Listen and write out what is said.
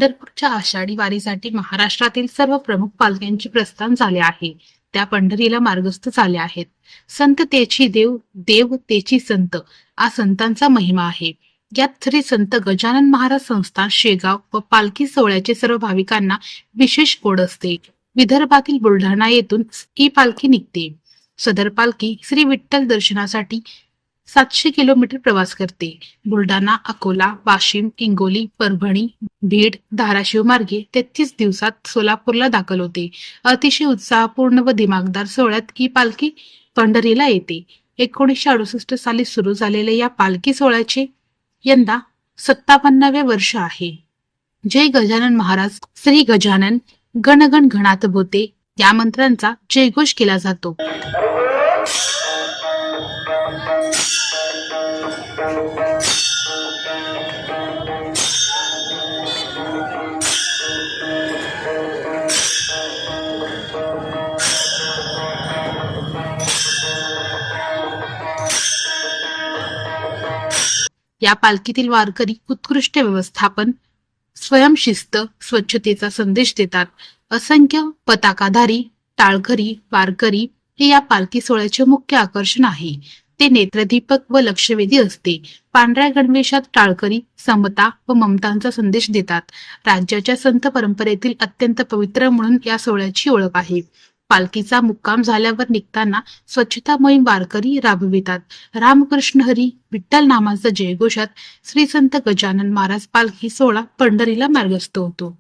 पंढरपूरच्या आषाढी वारीसाठी महाराष्ट्रातील सर्व प्रमुख पालख्यांचे प्रस्थान झाले आहे. त्या पंढरीला मार्गस्थ झाले आहेत. संत तेची देव, देव तेची संत, हा संतांचा महिमा आहे. यात श्री संत गजानन महाराज संस्थान शेगाव व पालखी सोहळ्याचे सर्व भाविकांना विशेष ओढ असते. विदर्भातील बुलढाणा येथून ही पालखी निघते. सदर पालखी श्री विठ्ठल दर्शनासाठी 700 किलोमीटर प्रवास करते. बुलढाणा, अकोला, वाशिम, हिंगोली, परभणी, बीड, धाराशिव मार्गे 33 दिवसात सोलापूरला दाखल होते. अतिशय उत्साहपूर्ण व दिमागदार सोहळ्यात ही पालखी पंढरीला येते. 1968 साली सुरू झालेल्या या पालखी सोहळ्याचे यंदा 57वे वर्ष आहे. जय गजानन महाराज, श्री गजानन, गण गण गणात बोते या मंत्रांचा जयघोष केला जातो. या पालखीतील वारकरी उत्कृष्ट व्यवस्थापन, स्वयंशिस्त, स्वच्छतेचा संदेश देतात. असंख्य पताकाधारी, टाळकरी, वारकरी हे या पालखी सोहळ्याचे मुख्य आकर्षण आहे. ते नेत्रदीपक व लक्षवेधी असते. पांढऱ्या गणवेशात टाळकरी समता व ममतांचा संदेश देतात. राज्याच्या संत परंपरेतील अत्यंत पवित्र म्हणून या सोहळ्याची ओळख आहे. पालखीचा मुक्काम झाल्यावर निघताना स्वच्छता मोहीम वारकरी राबवितात. रामकृष्ण हरी विठ्ठल नामाचा जयघोषात श्री संत गजानन महाराज पालखी सोहळा पंढरीला मार्गस्थ होतो.